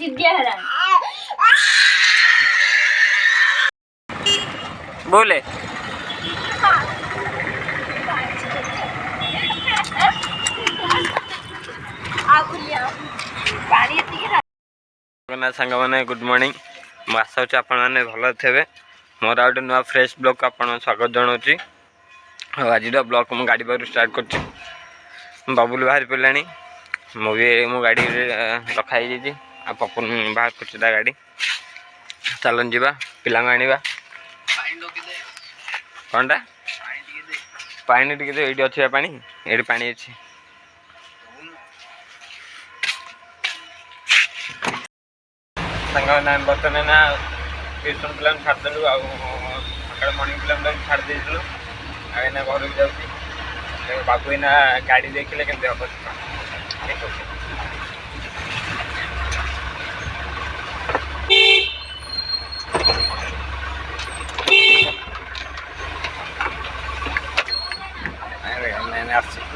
जिद्दिया है बोले सांग मैंने गुड मॉर्निंग मु आशा हो आपण मैंने भल थे मोर आउट नुआ फ्रेश ब्लॉग आपन स्वागत जनाऊँगी आज ब्लॉग मु गाड़ी बाहर स्टार्ट कर बबुल बाहर पड़ानी मो गाड़ी रखाई आ पपन बाहर कर गाड़ी चलन जा पिला आने कौनटा पानी टे ये अच्छे पा ये पा अच्छे सांग बर्तमान ना ट्यूशन पिला छाड़देलु आका मर्णिंग पिला छाड़ देलु आना घर को जाऊँगी बाबू एना गाड़ी देखिले के हम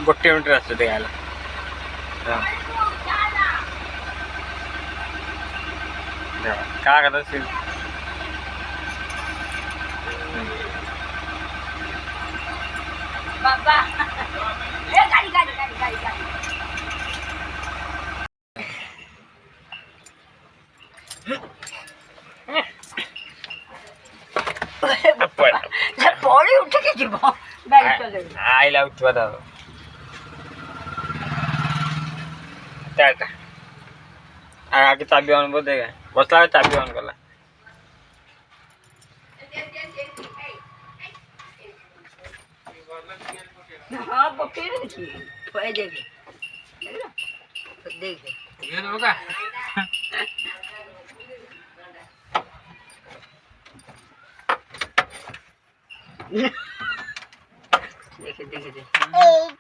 गोटे मिनट आस क्या कथा सी बाबा ए गाड़ी गाड़ी गाड़ी गाड़ी गाड़ी पड़ी उठ के जीव गाड़ी चले आइला उठवा दा टाटा आगे चाबी ऑन बोल देगा बसला चाबी ऑन करला हाँ बकेर देखी थोड़े देखे देखे ये तो का देखे देखे देखे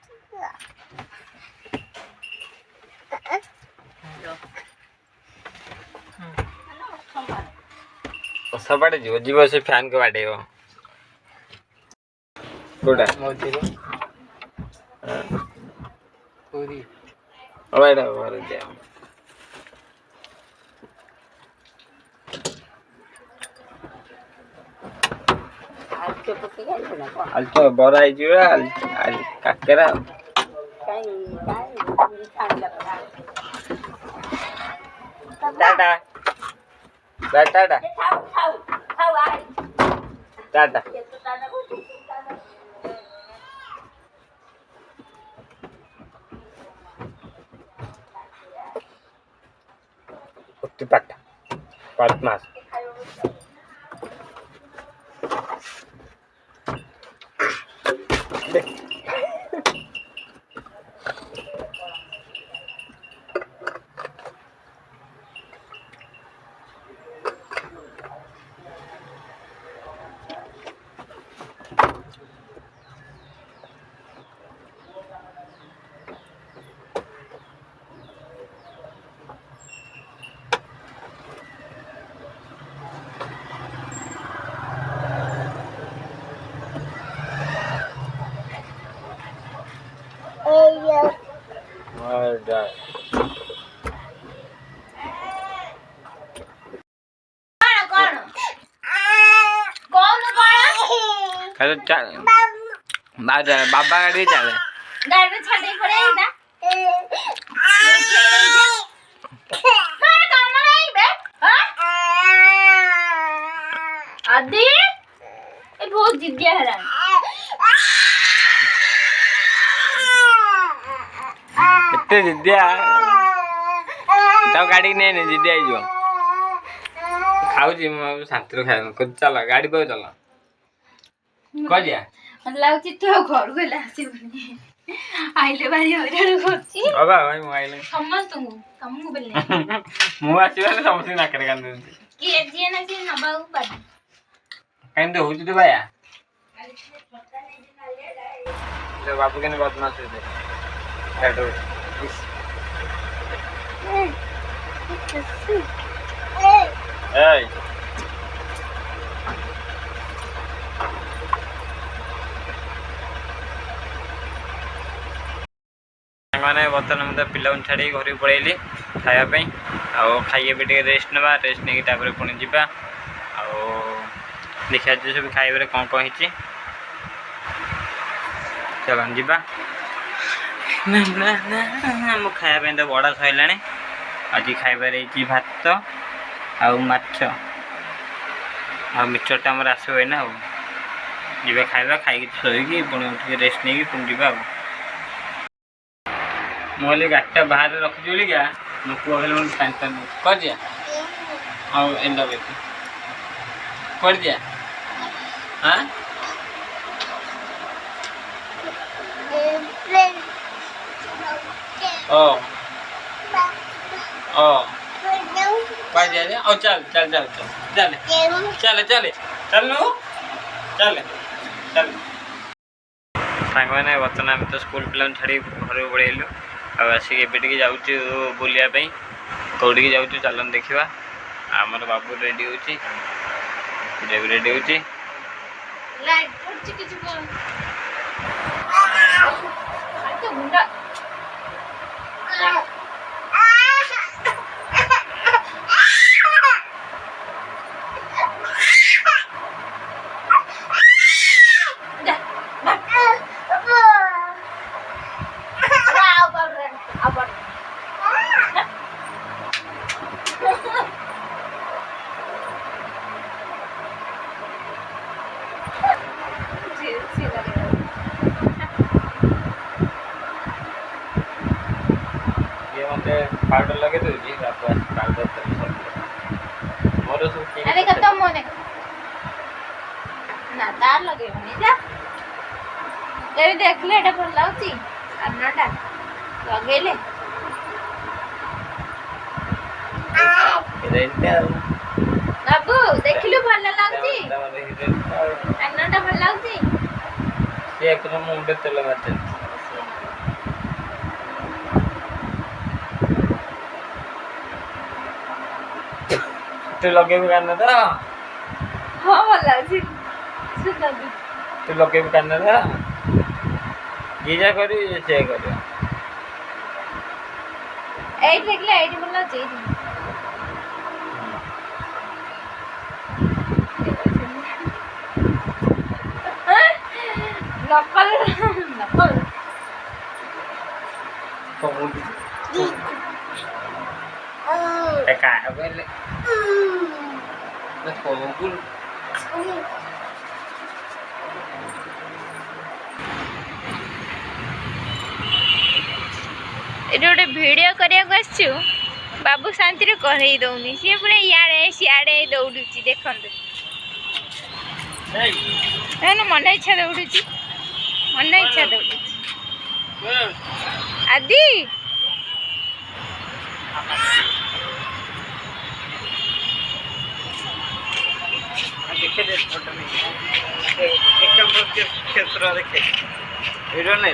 सबड़े जीव जीव से फैन को बाटे कोडा मोदी पूरी ओएडा मार दे आज के पके गए ना कौन आल तो बड़ा आई जीव आल काकेरा कहीं कहीं छान लगा टाटा टाटा खाओ खाओ खाओ आ टाटा ये तो टाटा को उत्ती पाटा पाट मास बाबा गाड़ी चले गाड़ी छाड़े पड़े ना मार काम नहीं बे आदि ये बहुत जिद्दिया है इतने जिद्दिया तो गाड़ी नहीं जिद्दिया जो खाऊ जी मु शांति खाए खुद चला गाड़ी पे चला कह दिया लाउची तो घर को लासी बने आइले बारी हइराण करछि बाबा भाई मु आइले समस्त तुम को बेले मु आसीबा समस्त नाकरे कान देंती के जे ना से नबाउ पाडी काइन तो होची तो भाया ले बाबू के ने बदमाश है हेडो ए मैंने बर्तमान मतलब पिला छाड़ी घर पड़ेली खावाई खाइए रेस्ट ना रेस्ट नहीं तापर पुणी जा देखा सब खाइबार कौन कौन होती चल जा मो खायापी तो बड़ा सैला आज खाइबार भात आउ माछ आ मिक्सरटा आमर आसो ना जी खाଇବା खाई शोकी पुणी उठे रेस्ट नहीं पुणी जा मुझे गाड़ीटा बाहर रखी बोलिका मो पुआ कहले मुझे पानी पानी कर दिया हाँ एंड कर दिया हाँ ओ ओ कर दिया ओ चल चल चल चल चल चल चल नु चल चल सांग मैंने बर्तमान आम तो स्कूल पिला छाड़ी घर पड़ेलु आसिक जाऊँ बुलायापी कौटी जाऊँ चलन देखा आमर बाबू रेडी होची भी रेडी होची पाउडर लगे दूसरी पाउडर मोर सब अरे खत्म होने ना तार लगे बनी जा ये देख ले एटा भल लाउची अन्नटा लगेले बाबू देखिलु भल लाउची अन्नटा भल लाउची ये एकदम मुंडे तेल मारते तू लगे भी करना था हाँ भल लाउची सुंदर तू लगे भी करना था ये करी से करी एट देखले एट भल लाउची नकल नकल काय पहले मैं कोकुल ये गोटे भिडियो करने आसचु बाबू शांति रे करई दउनी सी पूरा इयाड़े सियाड़े दौड़ुची देखंतु ना मन इच्छा दौड़ुची मन इच्छा दौड़ुची आदि देखे दे फोटो में एकदम क्षेत्र देखे वीडियो नहीं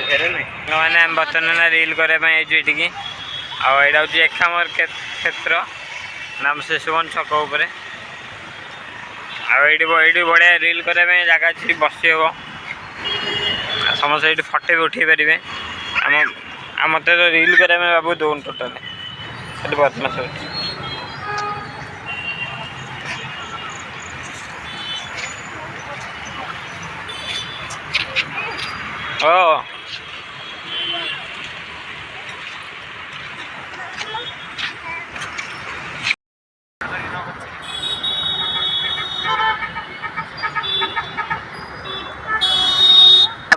मैंने हम बर्तमान रील करने ये आईटा हूँ एकामर क्षेत्र नाम शिशुवन छक उपर आईटी बढ़िया रील करने जगह अच्छी बसी हे समस्त ये फटे भी उठे पारे आम मत रील करने बाबू दौन टोटाल खाली बदमाश हो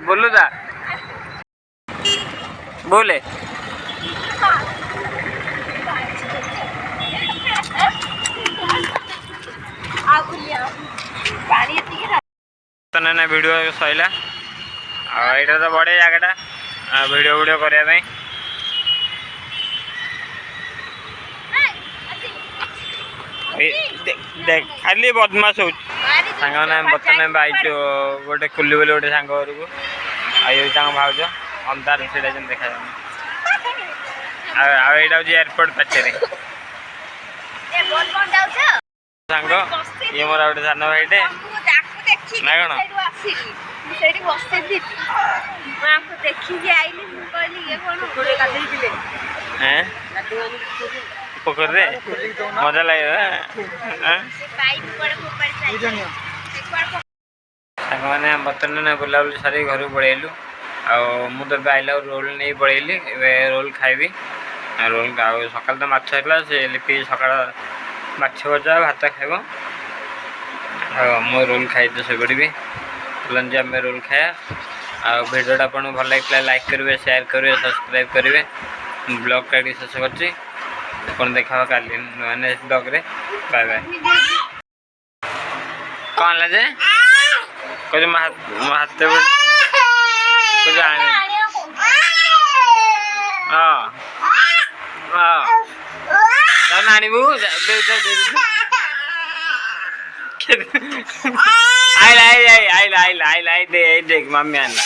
बोलू दा बोले वीडियो सैला यहाँ तो बढ़िया जगटा वीडियो वीडियो करने देख खाली बदमाश हो सांग बर्तमान आईचु गोटे कुली बोली गोटे सांग घर को आई भाज अंधार से देखा यहाँ हूँ एयरपोर्ट पाचे सांग ये मोर गोटे सान भाईटे ना कौन देखी पोखर रे मजा लगे मैंने बर्तमान बुलाबुली सारी घर पलैलु आउ आइला रोल नहीं पलैली रोल खाइबी रोल सकाल तो माछ है से लिपि सका माछ भजा भात खाइब मो रोल खाई तो से पड़ी लंच आम रोल खाया भिडियोटा आपको भल लगे लाइक करेंगे शेयर करेंगे सब्सक्राइब करेंगे ब्लॉग का शेष कर देखा काली नेक्स्ट ब्लॉग रे बाय बाय कौन ला जे कुछ हाथ कुछ आने हाँ हाँ नानीबू आई देख मम्मी आना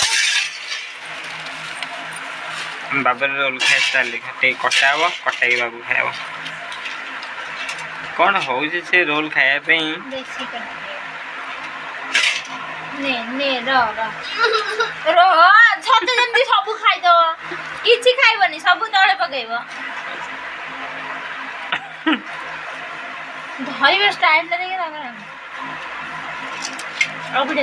बाबा रोल खाई सारे कटा हे कटा बाबू खाइब कौन हो रोल खायापी सब खाईदब कि खाइबनी सब तले पकईब धरवे स्टाइल अब